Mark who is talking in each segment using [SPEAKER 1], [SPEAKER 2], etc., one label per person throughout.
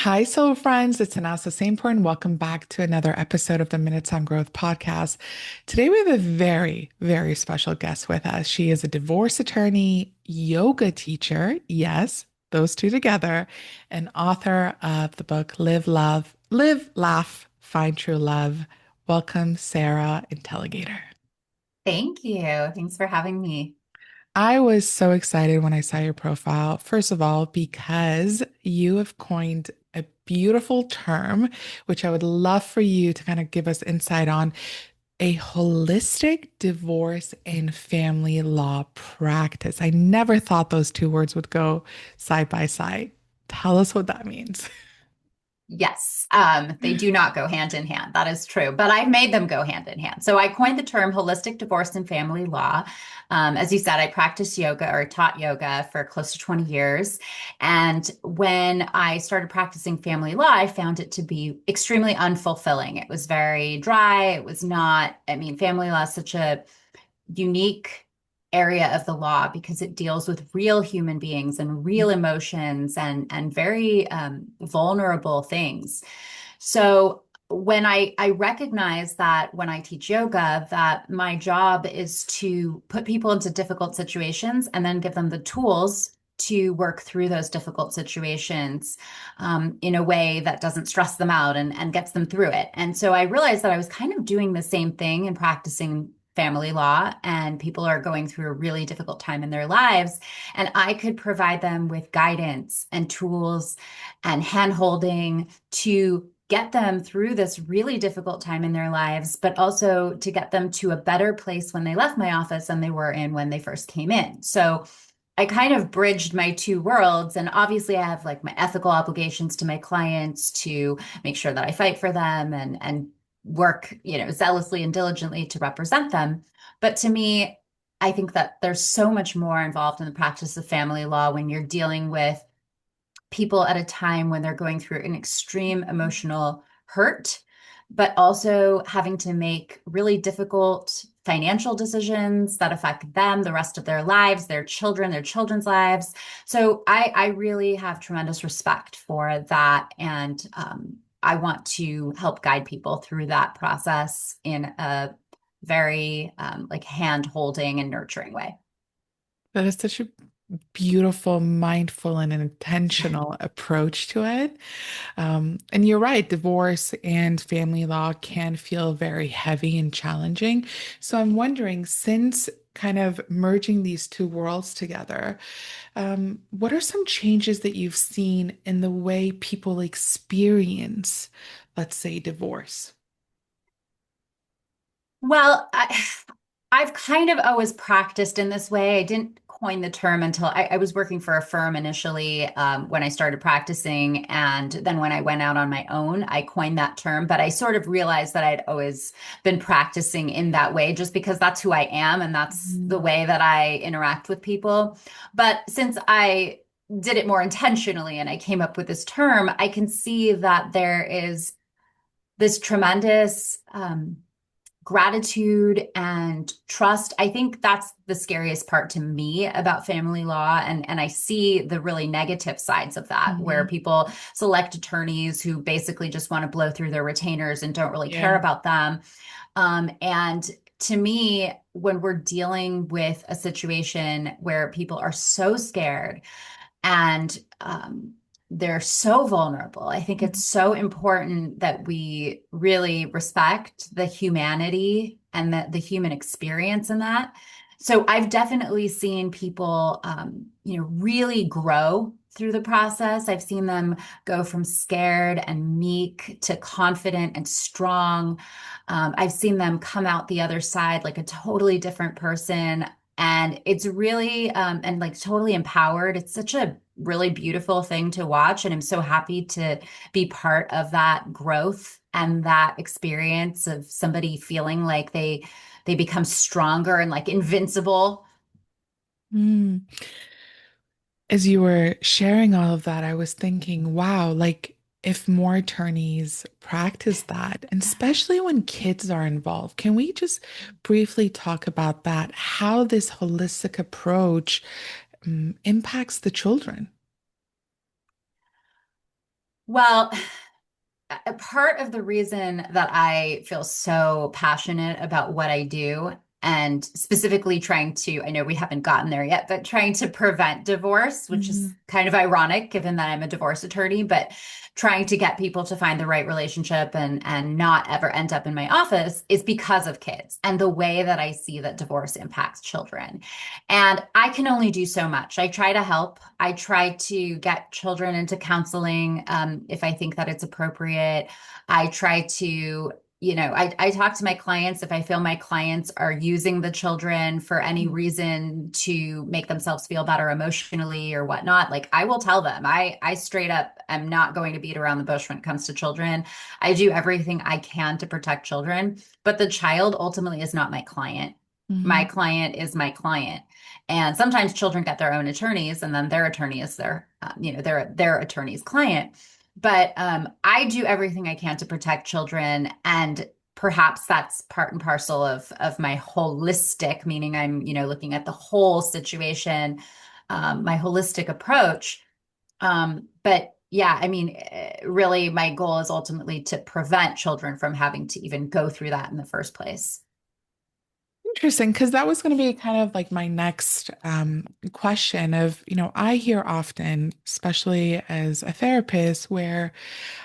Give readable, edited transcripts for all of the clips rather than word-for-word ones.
[SPEAKER 1] Hi, soul friends. It's Tannaz Hosseinpour, and welcome back to another episode of the Minutes on Growth podcast. Today, we have a very, very special guest with us. She is a divorce attorney, yoga teacher, yes, those two together, and author of the book Live, Laugh, Find True Love. Welcome, Sarah Intelligator.
[SPEAKER 2] Thank you. Thanks for having me.
[SPEAKER 1] I was so excited when I saw your profile, first of all, because you have coined a beautiful term, which I would love for you to kind of give us insight on a holistic divorce and family law practice. I never thought those two words would go side by side. Tell us what that means.
[SPEAKER 2] Yes, they do not go hand in hand. That is true, but I've made them go hand in hand. So I coined the term holistic divorce and family law. As you said, I practiced yoga or taught yoga for close to 20 years. And when I started practicing family law, I found it to be extremely unfulfilling. It was very dry. It was not, I mean, family law is such a unique area of the law because it deals with real human beings and real emotions and very vulnerable things. So when I recognize that when I teach yoga, that my job is to put people into difficult situations and then give them the tools to work through those difficult situations in a way that doesn't stress them out and gets them through it. And so I realized that I was kind of doing the same thing and practicing family law, and people are going through a really difficult time in their lives. And I could provide them with guidance and tools and hand holding to get them through this really difficult time in their lives, but also to get them to a better place when they left my office than they were in when they first came in. So I kind of bridged my two worlds. And obviously, I have like my ethical obligations to my clients to make sure that I fight for them and work, zealously and diligently to represent them. But to me, I think that there's so much more involved in the practice of family law when you're dealing with people at a time when they're going through an extreme emotional hurt, but also having to make really difficult financial decisions that affect them, the rest of their lives, their children, their children's lives. So I really have tremendous respect for that. And I want to help guide people through that process in a very like hand holding and nurturing way.
[SPEAKER 1] That is such a beautiful, mindful, and intentional approach to it. And you're right, divorce and family law can feel very heavy and challenging. So I'm wondering, since kind of merging these two worlds together, what are some changes that you've seen in the way people experience, let's say, divorce?
[SPEAKER 2] Well, I've kind of always practiced in this way. I didn't coin the term until I was working for a firm initially when I started practicing. And then when I went out on my own, I coined that term. But I sort of realized that I'd always been practicing in that way just because that's who I am and that's the
[SPEAKER 1] Mhm.
[SPEAKER 2] way that I interact with people. But since I did it more intentionally and I came up with this term, I can see that there is this tremendous gratitude and trust. I think that's the scariest part to me about family law. And I see the really negative sides of that, where
[SPEAKER 1] Mhm.
[SPEAKER 2] people select attorneys who basically just want to blow through their retainers and don't really care
[SPEAKER 1] Yeah.
[SPEAKER 2] about them. And to me, when we're dealing with a situation where people are so scared and they're so vulnerable. I think it's so important that we really respect the humanity and the human experience in that. So I've definitely seen people, really grow through the process. I've seen them go from scared and meek to confident and strong. I've seen them come out the other side like a totally different person. And it's really, and like totally empowered. It's such a really beautiful thing to watch. And I'm so happy to be part of that growth and that experience of somebody feeling like they become stronger and like invincible.
[SPEAKER 1] Mm. As you were sharing all of that, I was thinking, wow, like if more attorneys practice that, and especially when kids are involved, can we just briefly talk about that, how this holistic approach impacts the children?
[SPEAKER 2] Well, a part of the reason that I feel so passionate about what I do and specifically trying to, I know we haven't gotten there yet, but trying to prevent divorce, which is
[SPEAKER 1] Mhm.
[SPEAKER 2] kind of ironic given that I'm a divorce attorney, but trying to get people to find the right relationship and not ever end up in my office is because of kids and the way that I see that divorce impacts children. And I can only do so much. I try to help. I try to get children into counseling if I think that it's appropriate. I try to, I talk to my clients if I feel my clients are using the children for any reason to make themselves feel better emotionally or whatnot. Like I will tell them, I straight up am not going to beat around the bush when it comes to children. I do everything I can to protect children, but the child ultimately is not my client. My
[SPEAKER 1] Mhm.
[SPEAKER 2] client is my client. And sometimes children get their own attorneys, and then their attorney is their attorney's client. But I do everything I can to protect children, and perhaps that's part and parcel of my holistic, meaning I'm looking at the whole situation, my holistic approach. But yeah, I mean, really, my goal is ultimately to prevent children from having to even go through that in the first place.
[SPEAKER 1] Interesting, because that was going to be kind of like my next question of, I hear often, especially as a therapist, where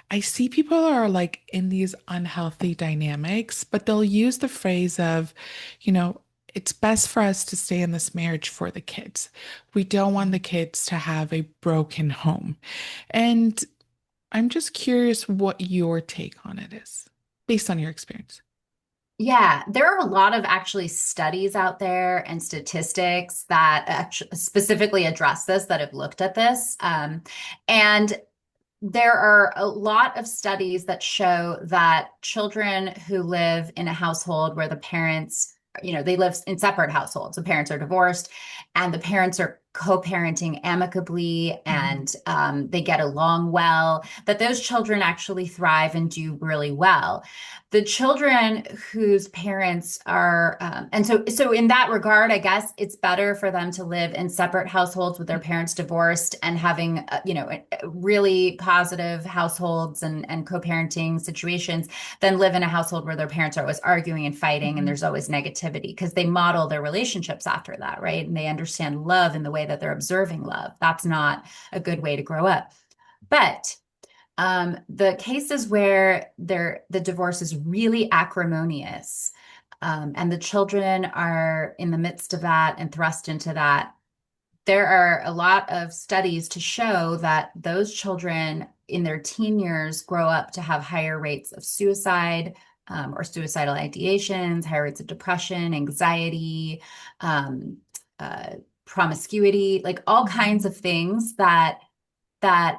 [SPEAKER 1] I see people are like in these unhealthy dynamics, but they'll use the phrase of, you know, it's best for us to stay in this marriage for the kids. We don't want the kids to have a broken home. And I'm just curious what your take on it is, based on your experience.
[SPEAKER 2] Yeah, there are a lot of actually studies out there and statistics that specifically address this, that have looked at this. And there are a lot of studies that show that children who live in a household where the parents, they live in separate households, the parents are divorced and the parents are co-parenting amicably
[SPEAKER 1] Mhm.
[SPEAKER 2] and they get along well, that those children actually thrive and do really well. The children whose parents are, and so in that regard, I guess it's better for them to live in separate households with their parents divorced and having, really positive households and co-parenting situations than live in a household where their parents are always arguing and fighting and
[SPEAKER 1] Mhm.
[SPEAKER 2] there's always negativity because they model their relationships after that, right? And they understand love in the way that they're observing love. That's not a good way to grow up. But the cases where the divorce is really acrimonious, and the children are in the midst of that and thrust into that, there are a lot of studies to show that those children in their teen years grow up to have higher rates of suicide, or suicidal ideations, higher rates of depression, anxiety, um, uh, promiscuity, like all kinds
[SPEAKER 1] Mhm.
[SPEAKER 2] of things that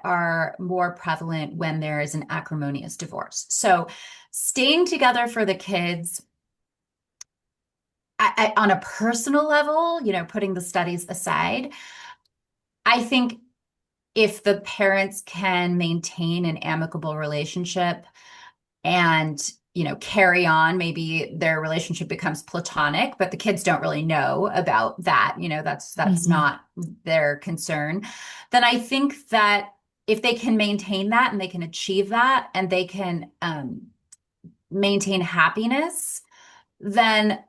[SPEAKER 2] are more prevalent when there is an acrimonious divorce. So staying together for the kids, on a personal level, putting the studies aside, I think if the parents can maintain an amicable relationship and carry on, maybe their relationship becomes platonic, but the kids don't really know about that, that's
[SPEAKER 1] Mhm.
[SPEAKER 2] not their concern, then I think that if they can maintain that and they can achieve that and they can maintain happiness, then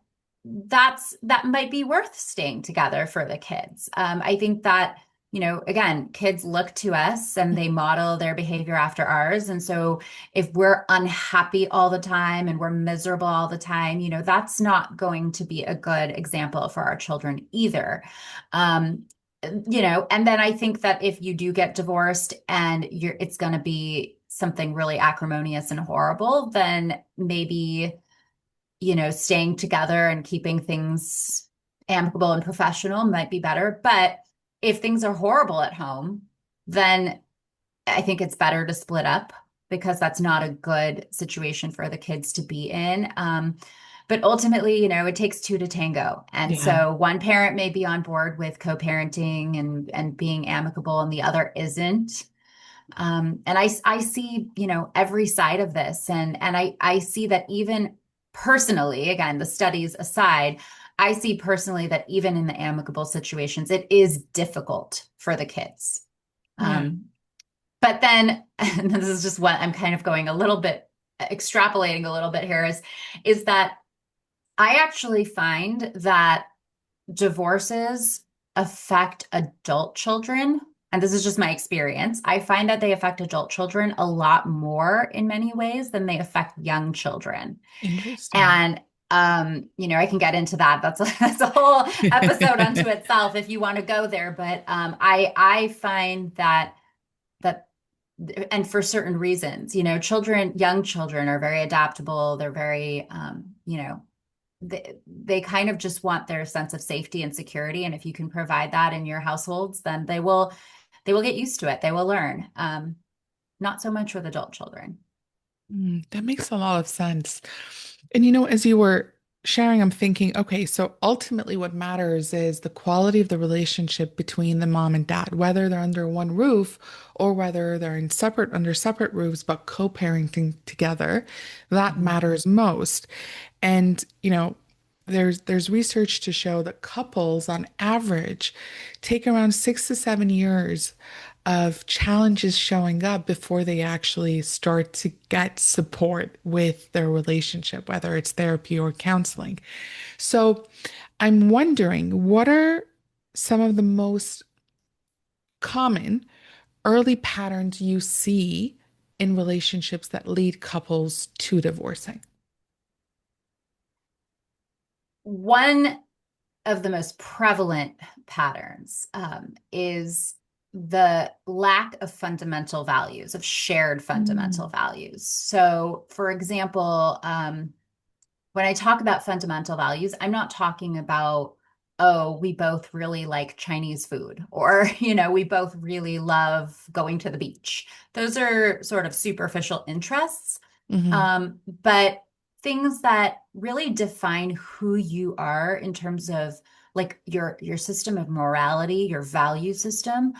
[SPEAKER 2] that might be worth staying together for the kids. I think that, again, kids look to us and they model their behavior after ours. And so if we're unhappy all the time and we're miserable all the time, that's not going to be a good example for our children either. Um, and then I think that if you do get divorced and it's going to be something really acrimonious and horrible, then maybe staying together and keeping things amicable and professional might be better. But if things are horrible at home, then I think it's better to split up because that's not a good situation for the kids to be in. But ultimately, it takes two to tango. And
[SPEAKER 1] Yeah.
[SPEAKER 2] so one parent may be on board with co-parenting and being amicable, and the other isn't. And I see, every side of this, and I see that even personally, again, the studies aside, I see personally that even in the amicable situations, it is difficult for the kids.
[SPEAKER 1] Yeah.
[SPEAKER 2] Um, But then, and this is just what I'm kind of going a little bit, extrapolating a little bit here is that I actually find that divorces affect adult children. And this is just my experience. I find that they affect adult children a lot more in many ways than they affect young children.
[SPEAKER 1] Interesting.
[SPEAKER 2] And I can get into that. That's a whole episode unto itself if you want to go there. But I find that and for certain reasons, young children are very adaptable. They're very they kind of just want their sense of safety and security. And if you can provide that in your households, then they will get used to it. They will learn. Not so much with adult children.
[SPEAKER 1] That makes a lot of sense. And as you were sharing, I'm thinking, okay, so ultimately what matters is the quality of the relationship between the mom and dad, whether they're under one roof or whether they're under separate roofs, but co-parenting together. That
[SPEAKER 2] Mhm.
[SPEAKER 1] matters most. And, there's research to show that couples on average take around 6 to 7 years of challenges showing up before they actually start to get support with their relationship, whether it's therapy or counseling. So I'm wondering, what are some of the most common early patterns you see in relationships that lead couples to divorcing?
[SPEAKER 2] One of the most prevalent patterns is the lack of fundamental values, of shared fundamental
[SPEAKER 1] Mm.
[SPEAKER 2] values. So, for example, when I talk about fundamental values, I'm not talking about, oh, we both really like Chinese food, or, we both really love going to the beach. Those are sort of superficial interests.
[SPEAKER 1] Hmm.
[SPEAKER 2] But things that really define who you are in terms of like your system of morality, your value system,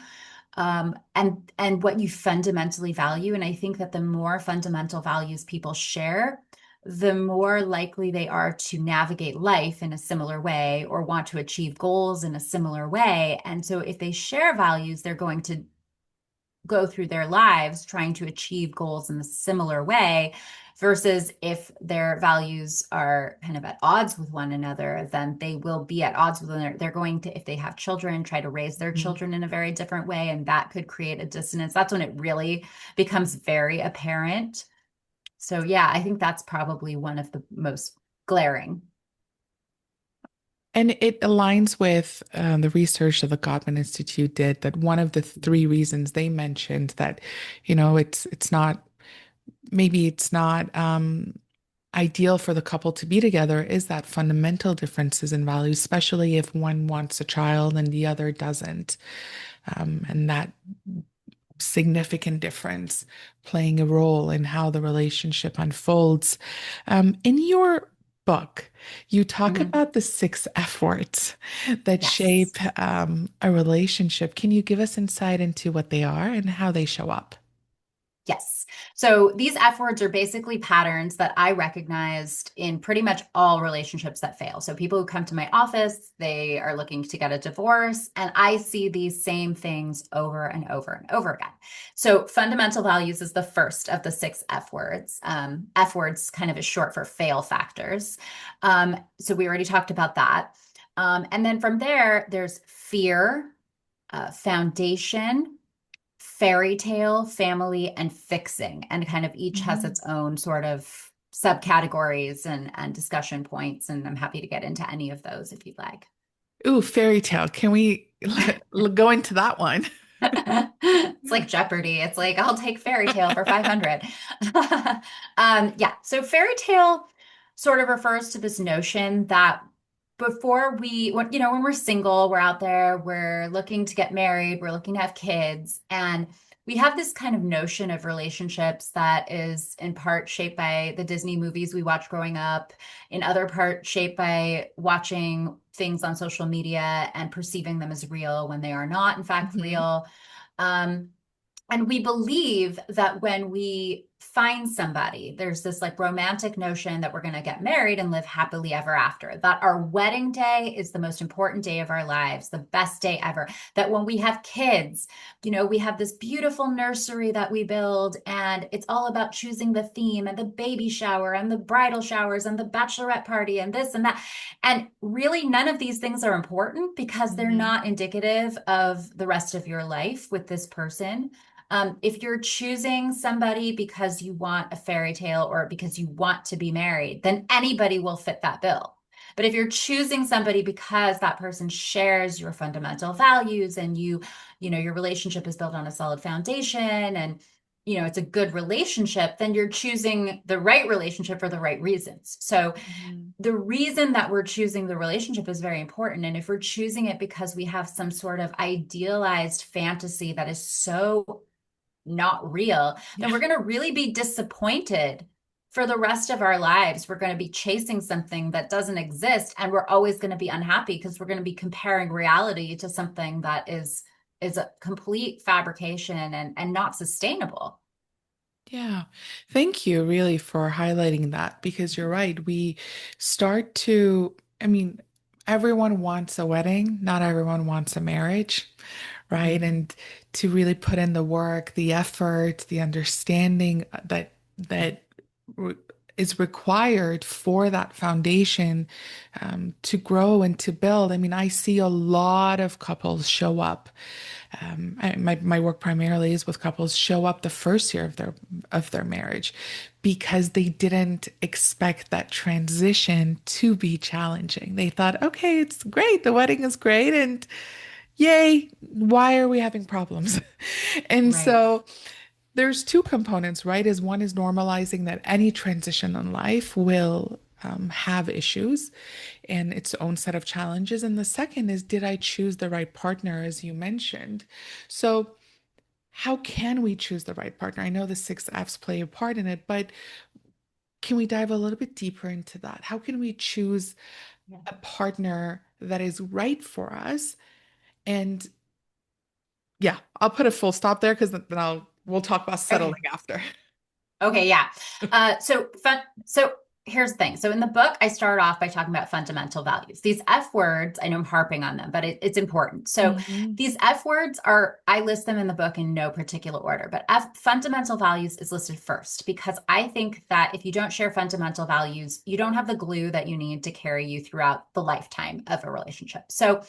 [SPEAKER 2] and what you fundamentally value. And I think that the more fundamental values people share, the more likely they are to navigate life in a similar way or want to achieve goals in a similar way. And so if they share values, they're going to go through their lives trying to achieve goals in a similar way, versus if their values are kind of at odds with one another, then they will be at odds with one another. They're going to, if they have children, try to raise their children in a very different way, and that could create a dissonance. That's when it really becomes very apparent. So yeah, I think that's probably one of the most glaring.
[SPEAKER 1] And it aligns with the research that the Gottman Institute did, that one of the three reasons they mentioned that, it's not, maybe it's not ideal for the couple to be together is that fundamental differences in values, especially if one wants a child and the other doesn't. And that significant difference playing a role in how the relationship unfolds. In your book, you talk
[SPEAKER 2] Mhm.
[SPEAKER 1] about the 6 F words that
[SPEAKER 2] Yes.
[SPEAKER 1] shape a relationship. Can you give us insight into what they are and how they show up?
[SPEAKER 2] Yes. So these F words are basically patterns that I recognized in pretty much all relationships that fail. So people who come to my office, they are looking to get a divorce, and I see these same things over and over and over again. So fundamental values is the first of the 6 F words. F words kind of is short for fail factors. So we already talked about that. And then from there, there's fear, foundation, fairy tale, family, and fixing. And kind of each has
[SPEAKER 1] Mhm.
[SPEAKER 2] its own sort of subcategories and discussion points. And I'm happy to get into any of those if you'd like.
[SPEAKER 1] Ooh, fairy tale. Can we go into that one?
[SPEAKER 2] It's like Jeopardy. It's like, I'll take fairy tale for 500. Yeah. So fairy tale sort of refers to this notion that before when we're single, we're out there, we're looking to get married, we're looking to have kids, and we have this kind of notion of relationships that is in part shaped by the Disney movies we watched growing up, in other part shaped by watching things on social media and perceiving them as real when they are not, in fact,
[SPEAKER 1] Mhm.
[SPEAKER 2] real. Um, and we believe that when we find somebody. There's this like romantic notion that we're going to get married and live happily ever after, that our wedding day is the most important day of our lives, the best day ever. That when we have kids, we have this beautiful nursery that we build, and it's all about choosing the theme and the baby shower and the bridal showers and the bachelorette party and this and that. And really, none of these things are important because they're
[SPEAKER 1] Mhm.
[SPEAKER 2] not indicative of the rest of your life with this person. If you're choosing somebody because you want a fairy tale or because you want to be married, then anybody will fit that bill. But if you're choosing somebody because that person shares your fundamental values and your relationship is built on a solid foundation and it's a good relationship, then you're choosing the right relationship for the right reasons. So
[SPEAKER 1] Mhm.
[SPEAKER 2] the reason that we're choosing the relationship is very important. And if we're choosing it because we have some sort of idealized fantasy that is so not real, then
[SPEAKER 1] Yeah.
[SPEAKER 2] we're going to really be disappointed for the rest of our lives. We're going to be chasing something that doesn't exist, and we're always going to be unhappy because we're going to be comparing reality to something that is a complete fabrication and not sustainable.
[SPEAKER 1] Yeah. Thank you really for highlighting that because you're right. We start to, I mean, everyone wants a wedding, not everyone wants a marriage, right?
[SPEAKER 2] Mhm.
[SPEAKER 1] And to really put in the work, the effort, the understanding that re- is required for that foundation to grow and to build. I mean, I see a lot of couples show up my work primarily is with couples show up the first year of their marriage because they didn't expect that transition to be challenging. They thought, okay, it's great, the wedding is great, and yay, why are we having problems? And
[SPEAKER 2] Right.
[SPEAKER 1] so there's two components, right? Is one is normalizing that any transition in life will have issues and its own set of challenges. And the second is, did I choose the right partner, as you mentioned? So, how can we choose the right partner? I know the six F's play a part in it, but can we dive a little bit deeper into that? How can we choose
[SPEAKER 2] Yeah.
[SPEAKER 1] a partner that is right for us? And yeah, I'll put a full stop there because then we'll talk about settling
[SPEAKER 2] Okay.
[SPEAKER 1] after.
[SPEAKER 2] Okay, yeah. So here's the thing. So in the book, I start off by talking about fundamental values. These F words, I know I'm harping on them, but it's important. So
[SPEAKER 1] Mhm.
[SPEAKER 2] these F words I list them in the book in no particular order, but fundamental values is listed first because I think that if you don't share fundamental values, you don't have the glue that you need to carry you throughout the lifetime of a relationship. So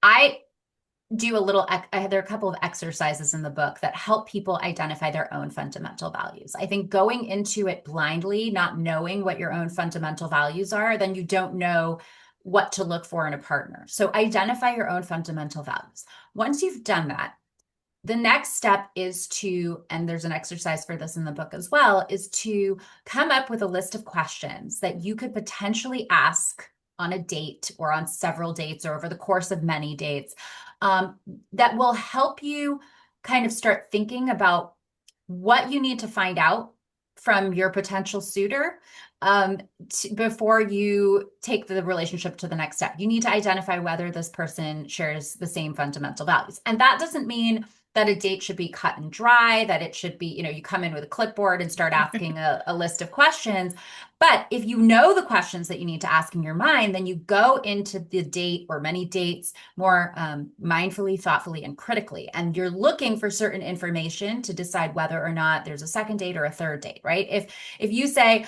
[SPEAKER 2] I do a little there are a couple of exercises in the book that help people identify their own fundamental values. I think going into it blindly, not knowing what your own fundamental values are, then you don't know what to look for in a partner. So identify your own fundamental values. Once you've done that, the next step is to, and there's an exercise for this in the book as well, is to come up with a list of questions that you could potentially ask on a date or on several dates or over the course of many dates, um, that will help you kind of start thinking about what you need to find out from your potential suitor, before you take the relationship to the next step. You need to identify whether this person shares the same fundamental values. And that doesn't mean that a date should be cut and dry, that it should be, you come in with a clipboard and start asking a list of questions. But if you know the questions that you need to ask in your mind, then you go into the date or many dates more mindfully, thoughtfully, and critically. And you're looking for certain information to decide whether or not there's a second date or a third date, right? If you say,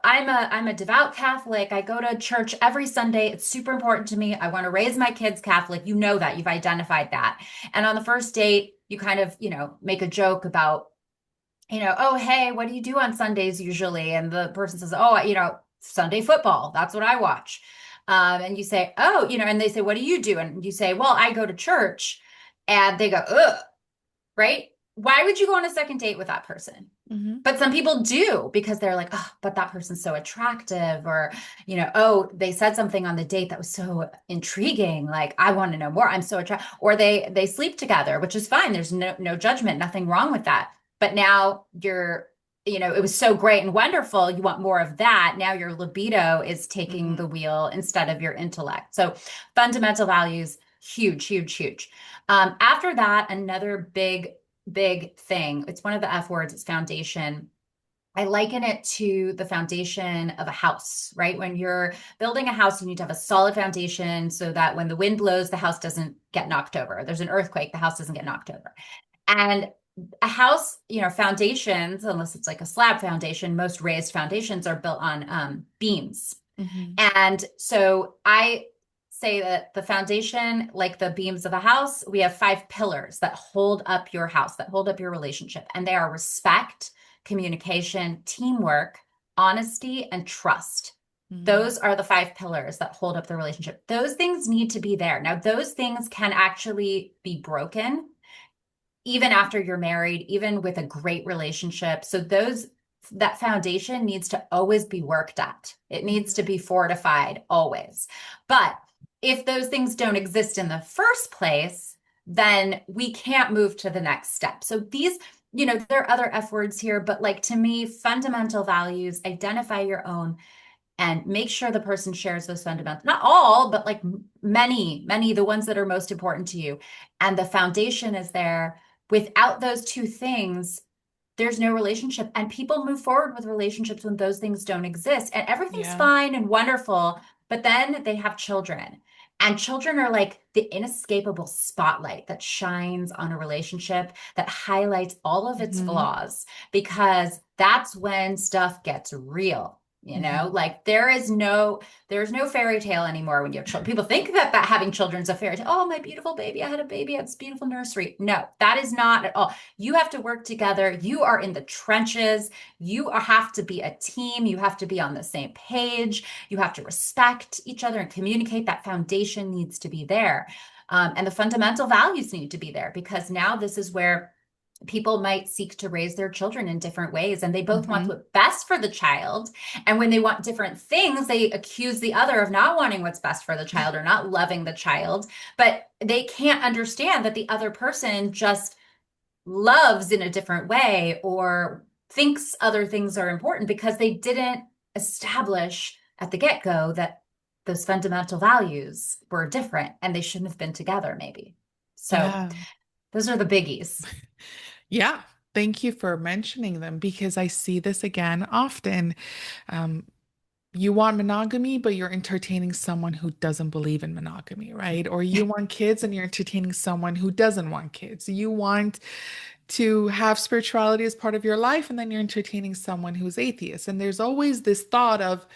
[SPEAKER 2] I'm a devout Catholic, I go to church every Sunday, it's super important to me, I want to raise my kids Catholic, that, you've identified that. And on the first date, you kind of, make a joke about, oh, hey, what do you do on Sundays usually? And the person says, oh, Sunday football. That's what I watch. And you say, oh, and they say, what do you do? And you say, well, I go to church. And they go, ugh, right? Why would you go on a second date with that person?
[SPEAKER 1] Mhm.
[SPEAKER 2] But some people do because they're like, oh, but that person's so attractive, or, oh, they said something on the date that was so intriguing. Like, I want to know more. I'm so attracted. Or they sleep together, which is fine. There's no judgment, nothing wrong with that. But now it was so great and wonderful. You want more of that. Now your libido is taking
[SPEAKER 1] Mhm.
[SPEAKER 2] the wheel instead of your intellect. So fundamental values, huge, huge, huge. After that, another big thing. It's one of the F words, it's foundation. I liken it to the foundation of a house, right? When you're building a house, you need to have a solid foundation so that when the wind blows, the house doesn't get knocked over. There's an earthquake, the house doesn't get knocked over. And a house, foundations, unless it's like a slab foundation, most raised foundations are built on beams.
[SPEAKER 1] Hmm.
[SPEAKER 2] And so I say that the foundation, like the beams of a house, we have 5 pillars that hold up your house, that hold up your relationship. And they are respect, communication, teamwork, honesty, and trust.
[SPEAKER 1] Hmm.
[SPEAKER 2] Those are the 5 pillars that hold up the relationship. Those things need to be there. Now, those things can actually be broken even after you're married, even with a great relationship. So that foundation needs to always be worked at. It needs to
[SPEAKER 1] Hmm.
[SPEAKER 2] be fortified always. But if those things don't exist in the first place, then we can't move to the next step. So there are other F words here, but like to me, fundamental values, identify your own and make sure the person shares those fundamentals. Not all, but like many, the ones that are most important to you. And the foundation is there. Without those two things, there's no relationship. And people move forward with relationships when those things don't exist. And everything's
[SPEAKER 1] Yeah.
[SPEAKER 2] fine and wonderful, but then they have children. And children are like the inescapable spotlight that shines on a relationship, that highlights all of its
[SPEAKER 1] Hmm.
[SPEAKER 2] flaws, because that's when stuff gets real.
[SPEAKER 1] Hmm.
[SPEAKER 2] Like there's no fairy tale anymore when you have children. People think that having children is a fairy tale. Oh, my beautiful baby, I had a baby at this beautiful nursery. No, that is not at all. You have to work together. You are in the trenches. Have to be a team. You have to be on the same page. You have to respect each other and communicate. That foundation needs to be there. And the fundamental values need to be there, because now this is where people might seek to raise their children in different ways, and they both want
[SPEAKER 1] Hmm.
[SPEAKER 2] what's best for the child. And when they want different things, they accuse the other of not wanting what's best for the child or not loving the child. But they can't understand that the other person just loves in a different way or thinks other things are important, because they didn't establish at the get-go that those fundamental values were different and they shouldn't have been together, maybe. So
[SPEAKER 1] Yeah.
[SPEAKER 2] those are the biggies.
[SPEAKER 1] Yeah. Thank you for mentioning them because I see this again often. Um, you want monogamy, but you're entertaining someone who doesn't believe in monogamy, right? Or you want kids and you're entertaining someone who doesn't want kids. You want to have spirituality as part of your life, and then you're entertaining someone who's atheist. And there's always this thought of,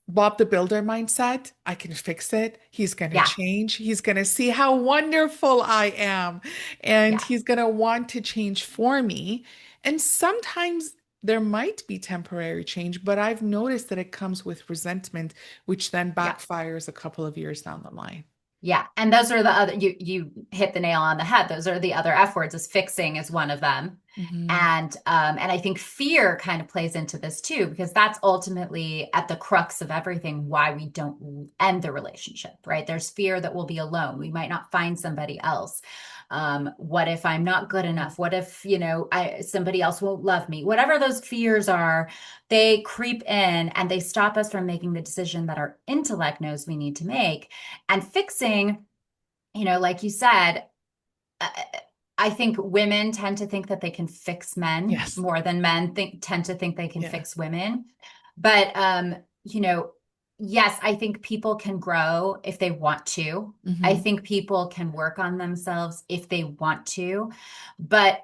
[SPEAKER 1] Bob the Builder mindset. I can fix it. He's going to
[SPEAKER 2] Yeah,
[SPEAKER 1] change. He's going to see how wonderful I am. And
[SPEAKER 2] yeah,
[SPEAKER 1] he's going to want to change for me. And sometimes there might be temporary change, but I've noticed that it comes with resentment, which then
[SPEAKER 2] yeah.
[SPEAKER 1] backfires a couple of years down the line.
[SPEAKER 2] Yeah, and those are the other, you hit the nail on the head. Those are the other F words. Is fixing is one of them.
[SPEAKER 1] Hmm.
[SPEAKER 2] And I think fear kind of plays into this too, because that's ultimately at the crux of everything why we don't end the relationship, right? There's fear that we'll be alone. We might not find somebody else. What if I'm not good enough? What if, somebody else won't love me? Whatever those fears are, they creep in and they stop us from making the decision that our intellect knows we need to make. And fixing, like you said, uh, I think women tend to think that they can fix men
[SPEAKER 1] Yes.
[SPEAKER 2] more than men tend to think they can
[SPEAKER 1] Yeah.
[SPEAKER 2] fix women. But you know, yes, I think people can grow if they want to. I
[SPEAKER 1] Hmm.
[SPEAKER 2] think people can work on themselves if they want to. But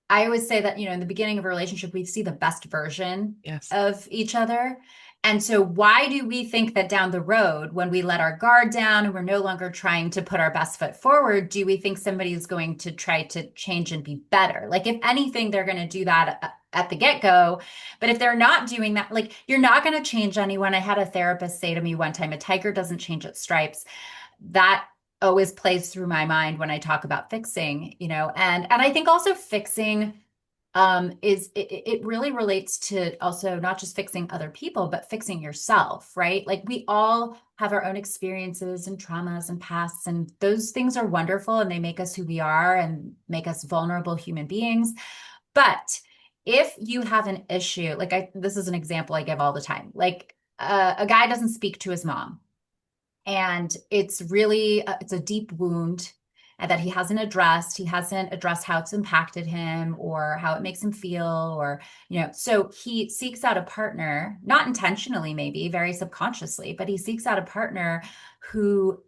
[SPEAKER 2] I always say that, in the beginning of a relationship, we see the best version
[SPEAKER 1] Yes.
[SPEAKER 2] of each other. And so, why do we think that down the road, when we let our guard down and we're no longer trying to put our best foot forward, do we think somebody is going to try to change and be better? Like, if anything, they're going to do that at the get go. But if they're not doing that, like, you're not going to change anyone. I had a therapist say to me one time, a tiger doesn't change its stripes. That always plays through my mind when I talk about fixing, and I think also fixing is it really relates to also not just fixing other people, but fixing yourself, right? Like we all have our own experiences and traumas and pasts, and those things are wonderful and they make us who we are and make us vulnerable human beings. But if you have an issue, like this is an example I give all the time, like a guy doesn't speak to his mom, and it's really it's a deep wound, and that he hasn't addressed. He hasn't addressed how it's impacted him or how it makes him feel, or, so he seeks out a partner, not intentionally, maybe very subconsciously, but he seeks out a partner who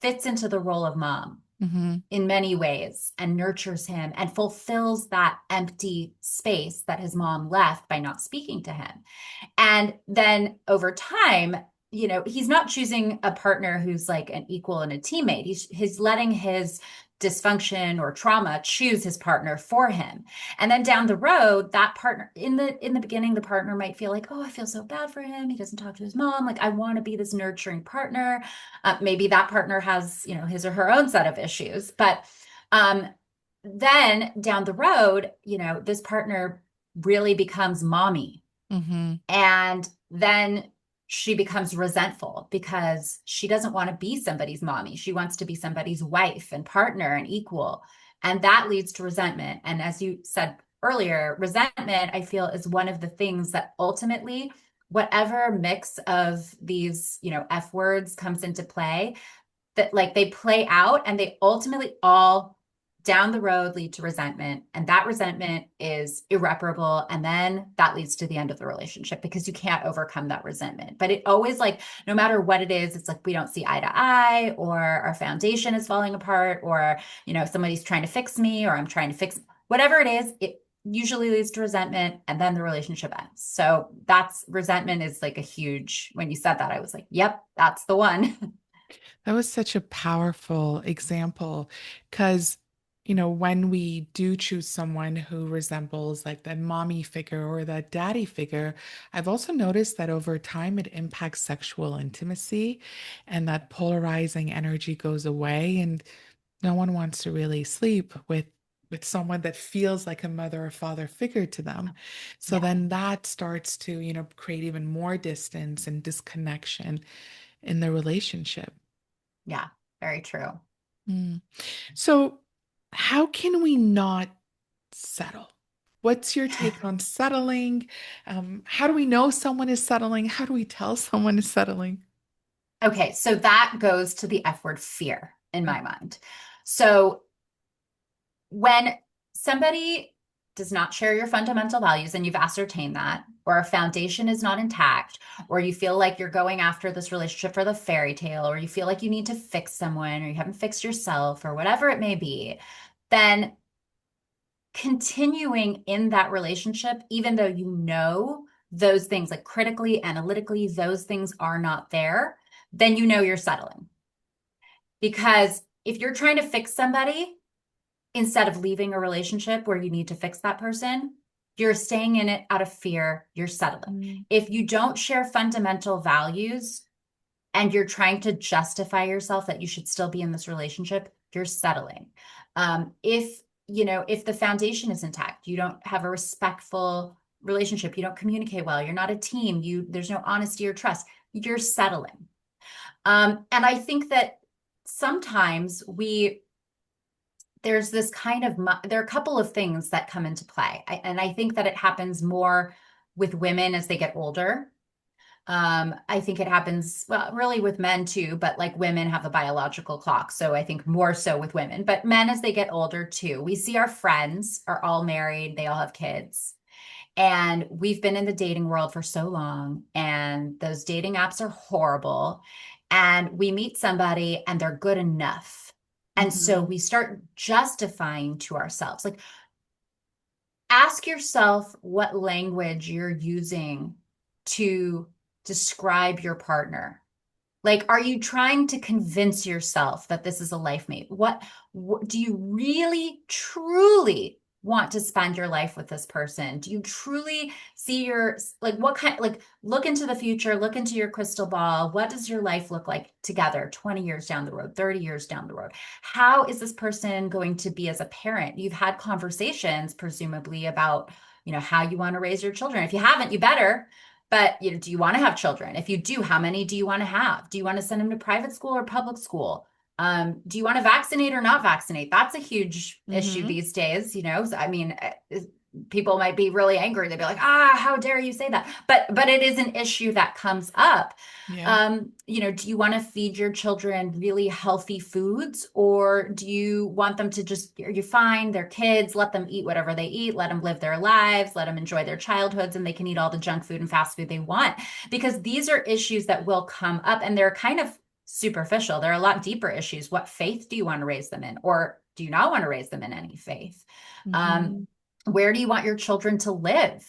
[SPEAKER 2] fits into the role of mom
[SPEAKER 1] Mm-hmm.
[SPEAKER 2] in many ways and nurtures him and fulfills that empty space that his mom left by not speaking to him. And then over time, he's not choosing a partner who's like an equal and a teammate. He's letting his dysfunction or trauma choose his partner for him. And then down the road, that partner in the beginning, the partner might feel like, oh, I feel so bad for him. He doesn't talk to his mom. Like, I want to be this nurturing partner. Maybe that partner has, his or her own set of issues. But then down the road, this partner really becomes mommy,
[SPEAKER 1] Mm-hmm.
[SPEAKER 2] and then she becomes resentful because she doesn't want to be somebody's mommy. She wants to be somebody's wife and partner and equal. And that leads to resentment. And as you said earlier, resentment, I feel, is one of the things that ultimately, whatever mix of these, F words comes into play, that like they play out and they ultimately all down the road lead to resentment, and that resentment is irreparable, and then that leads to the end of the relationship because you can't overcome that resentment. But it always, like, no matter what it is, it's like we don't see eye to eye, or our foundation is falling apart, or somebody's trying to fix me, or I'm trying to fix whatever it is. It usually leads to resentment, and then the relationship ends. So that's resentment is like a huge, when you said that, I was like, yep, that's the one.
[SPEAKER 1] That was such a powerful example because, when we do choose someone who resembles like that mommy figure or that daddy figure, I've also noticed that over time it impacts sexual intimacy and that polarizing energy goes away, and no one wants to really sleep with someone that feels like a mother or father figure to them. So
[SPEAKER 2] Yeah.
[SPEAKER 1] then that starts to, create even more distance and disconnection in the relationship.
[SPEAKER 2] Yeah, very true.
[SPEAKER 1] Mm. So, how can we not settle? What's your take on settling? How do we know someone is settling? How do we tell someone is settling?
[SPEAKER 2] Okay, so that goes to the F word, fear, in my mind. So when somebody does not share your fundamental values and you've ascertained that, or a foundation is not intact, or you feel like you're going after this relationship for the fairy tale, or you feel like you need to fix someone, or you haven't fixed yourself, or whatever it may be, then continuing in that relationship, even though those things, like critically, analytically, those things are not there, then you're settling. Because if you're trying to fix somebody instead of leaving a relationship where you need to fix that person, you're staying in it out of fear, you're settling.
[SPEAKER 1] Mm,
[SPEAKER 2] If you don't share fundamental values and you're trying to justify yourself that you should still be in this relationship, you're settling. If the foundation is intact, you don't have a respectful relationship, you don't communicate well, you're not a team, there's no honesty or trust, you're settling. And I think that sometimes there's this kind of, there are a couple of things that come into play. And I think that it happens more with women as they get older. I think it happens, well, really with men too, but like women have a biological clock. So I think more so with women, but men as they get older too. We see our friends are all married, they all have kids. And we've been in the dating world for so long, and those dating apps are horrible. And we meet somebody and they're good enough. And so
[SPEAKER 1] mhm,
[SPEAKER 2] we start justifying to ourselves, like, ask yourself what language you're using to describe your partner. Like, are you trying to convince yourself that this is a life mate? What do you really, truly want to spend your life with this person? Do you truly see like, what kind, like, look into the future, look into your crystal ball. What does your life look like together 20 years down the road, 30 years down the road? How is this person going to be as a parent? You've had conversations, presumably, about, how you want to raise your children. If you haven't, you better. But do you want to have children? If you do, how many do you want to have? Do you want to send them to private school or public school? Do you want to vaccinate or not vaccinate? That's a huge issue
[SPEAKER 1] mhm.
[SPEAKER 2] these days. So, I mean, people might be really angry. They'd be like, ah, how dare you say that? But it is an issue that comes up.
[SPEAKER 1] Yeah.
[SPEAKER 2] Do you want to feed your children really healthy foods, or do you want them to just, are you fine? They're kids, let them eat whatever they eat, let them live their lives, let them enjoy their childhoods, and they can eat all the junk food and fast food they want. Because these are issues that will come up and they're kind of superficial. There are a lot deeper issues. What faith do you want to raise them in, or do you not want to raise them in any faith? Um,
[SPEAKER 1] Hmm.
[SPEAKER 2] where do you want your children to live?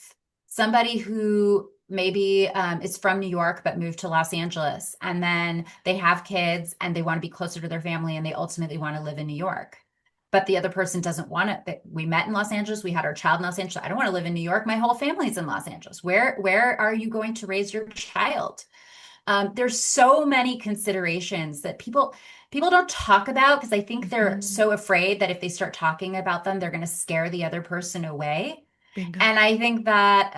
[SPEAKER 2] Somebody who maybe is from New York but moved to Los Angeles, and then they have kids and they want to be closer to their family and they ultimately want to live in New York. But the other person doesn't want it. We met in Los Angeles. We had our child in Los Angeles. I don't want to live in New York. My whole family's in Los Angeles. Where are you going to raise your child? There's so many considerations that people don't talk about because I think they're
[SPEAKER 1] Hmm.
[SPEAKER 2] so afraid that if they start talking about them, they're going to scare the other person away.
[SPEAKER 1] Bingo.
[SPEAKER 2] And I think that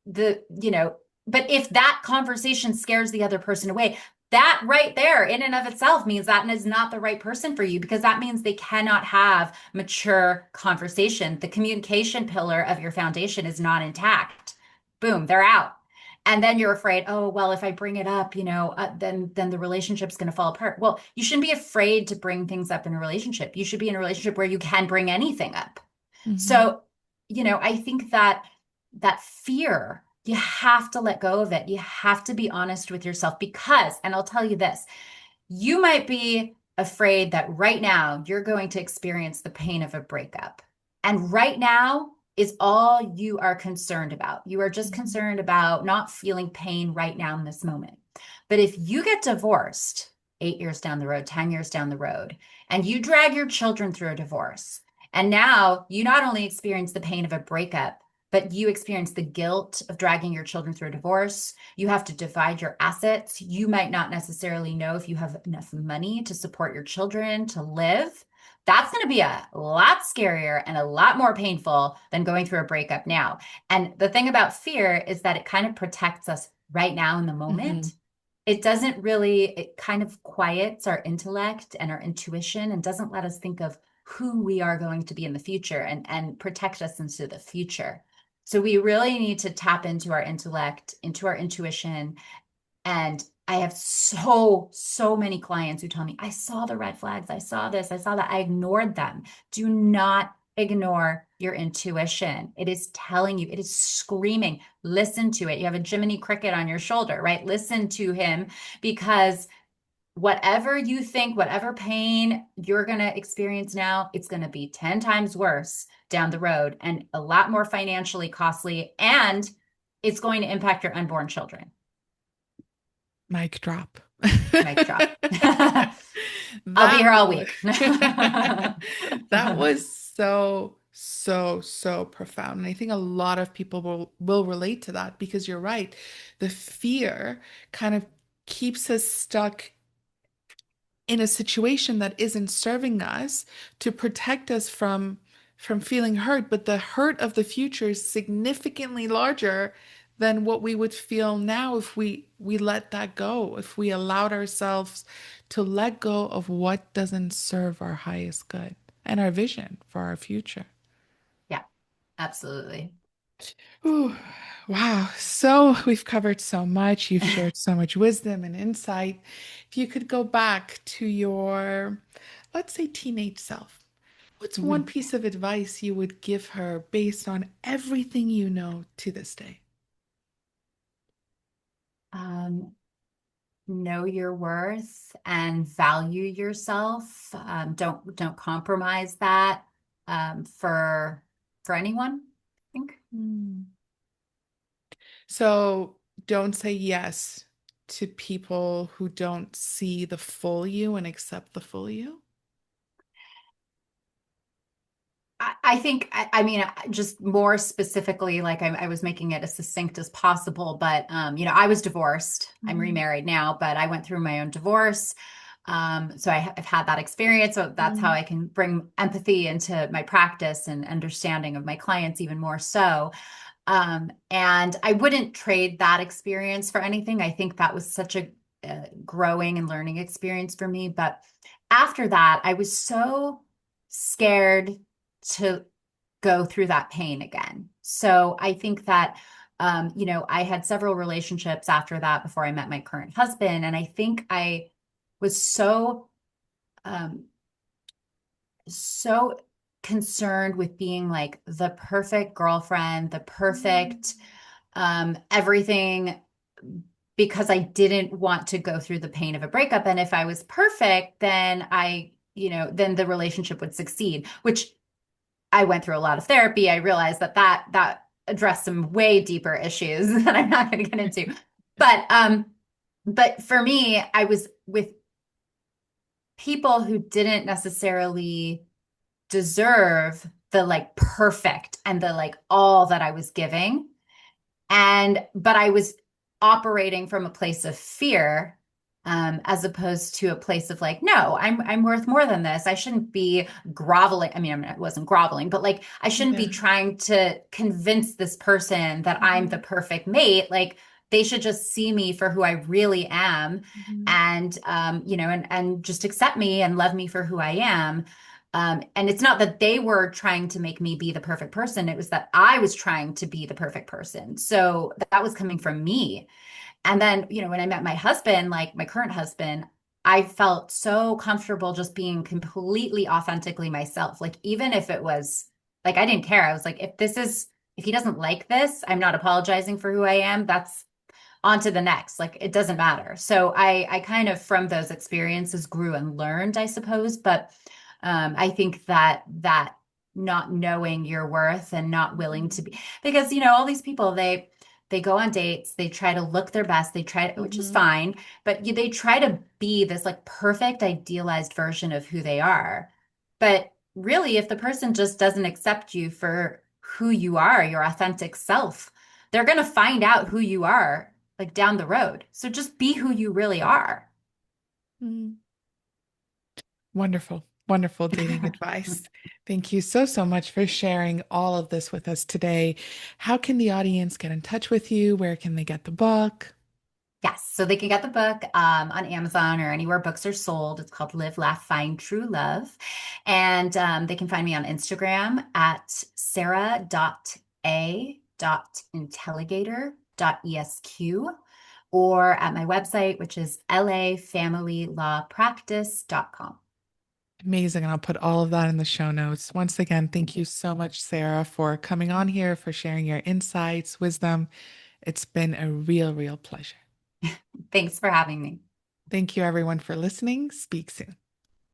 [SPEAKER 2] the, you know, but if that conversation scares the other person away, that right there in and of itself means that is not the right person for you because that means they cannot have mature conversation. The communication pillar of your foundation is not intact. Boom, they're out. And then you're afraid, oh, well, if I bring it up, then the relationship's going to fall apart. Well, you shouldn't be afraid to bring things up in a relationship. You should be in a relationship where you can bring anything up.
[SPEAKER 1] Hmm.
[SPEAKER 2] So, I think that that fear, you have to let go of it. You have to be honest with yourself because, and I'll tell you this, you might be afraid that right now you're going to experience the pain of a breakup. And right now is all you are concerned about. You are just
[SPEAKER 1] Hmm.
[SPEAKER 2] concerned about not feeling pain right now in this moment. But if you get divorced 8 years down the road, 10 years down the road, and you drag your children through a divorce, and now you not only experience the pain of a breakup, but you experience the guilt of dragging your children through a divorce. You have to divide your assets. You might not necessarily know if you have enough money to support your children to live. That's going to be a lot scarier and a lot more painful than going through a breakup now. And the thing about fear is that it kind of protects us right now in the
[SPEAKER 1] Hmm.
[SPEAKER 2] moment. It doesn't really, it kind of quiets our intellect and our intuition and doesn't let us think of who we are going to be in the future and protect us into the future. So we really need to tap into our intellect, into our intuition. And I have so many clients who tell me, I saw the red flags. I saw this. I saw that. I ignored them. Do not ignore your intuition. It is telling you, it is screaming. Listen to it. You have a Jiminy Cricket on your shoulder, right? Listen to him because whatever you think, whatever pain you're going to experience now, it's going to be 10 times worse down the road and a lot more financially costly. And it's going to impact your unborn children.
[SPEAKER 1] Mic drop.
[SPEAKER 2] Mic drop. I'll be
[SPEAKER 1] That
[SPEAKER 2] here all
[SPEAKER 1] was
[SPEAKER 2] week.
[SPEAKER 1] that was so profound. And I think a lot of people will relate to that because you're right. The fear kind of keeps us stuck in a situation that isn't serving us to protect us from feeling hurt, but the hurt of the future is significantly larger than what we would feel now if we let that go, if we allowed ourselves to let go of what doesn't serve our highest good and our vision for our future.
[SPEAKER 2] Yeah, absolutely.
[SPEAKER 1] Ooh, wow. So we've covered so much. You've shared so much wisdom and insight. If you could go back to your, let's say, teenage self, what's one
[SPEAKER 2] Mhm.
[SPEAKER 1] piece of advice you would give her based on everything you know to this day?
[SPEAKER 2] Um, know your worth and value yourself. Don't compromise that for anyone, I think.
[SPEAKER 1] Hmm. So don't say yes to people who don't see the full you and accept the full you.
[SPEAKER 2] I think, I mean, just more specifically, like I was making it as succinct as possible, but, I was divorced. I'm
[SPEAKER 1] Mhm.
[SPEAKER 2] remarried now, but I went through my own divorce. So I've had that experience. So that's how
[SPEAKER 1] Mm.
[SPEAKER 2] I can bring empathy into my practice and understanding of my clients even more so. And I wouldn't trade that experience for anything. I think that was such a growing and learning experience for me. But after that, I was so scared to go through that pain again. So I think that, I had several relationships after that before I met my current husband. And I think I was um, so concerned with being like the perfect girlfriend, the perfect everything, because I didn't want to go through the pain of a breakup. And if I was perfect, then then the relationship would succeed, which I went through a lot of therapy. I realized that addressed some way deeper issues that I'm not going to get into. But for me, I was with people who didn't necessarily deserve the like perfect and the like all that I was giving. But I was operating from a place of fear, as opposed to a place of like, no, I'm worth more than this. I shouldn't be groveling. I mean, I wasn't groveling, but like I shouldn't be
[SPEAKER 1] Yeah.
[SPEAKER 2] trying to convince this person that I'm the
[SPEAKER 1] Mhm.
[SPEAKER 2] perfect mate. Like they should just see me for who I really am,
[SPEAKER 1] Mhm.
[SPEAKER 2] and and just accept me and love me for who I am. And it's not that they were trying to make me be the perfect person. It was that I was trying to be the perfect person. So that was coming from me. And then, when I met my husband, like my current husband, I felt so comfortable just being completely authentically myself. Like, even if it was like, I didn't care. I was like, if he doesn't like this, I'm not apologizing for who I am. That's on to the next. Like, it doesn't matter. So I kind of, from those experiences, grew and learned, I suppose. But I think that not knowing your worth and not willing to be, because all these people, they go on dates, they try to look their best, they try to, which is
[SPEAKER 1] Mhm.
[SPEAKER 2] fine, but they try to be this like perfect idealized version of who they are. But really, if the person just doesn't accept you for who you are, your authentic self, they're going to find out who you are like down the road. So just be who you really are.
[SPEAKER 1] Mhm. Wonderful, wonderful dating advice. Thank you so, so much for sharing all of this with us today. How can the audience get in touch with you? Where can they get the book?
[SPEAKER 2] Yes, so they can get the book on Amazon or anywhere books are sold. It's called Live, Laugh, Find True Love. And they can find me on Instagram at sarah.a.intelligator.esq, or at my website, which is lafamilylawpractice.com.
[SPEAKER 1] Amazing. And I'll put all of that in the show notes. Once again, thank you so much, Sarah, for coming on here, for sharing your insights, wisdom. It's been a real, real pleasure.
[SPEAKER 2] Thanks for having me.
[SPEAKER 1] Thank you, everyone, for listening. Speak soon.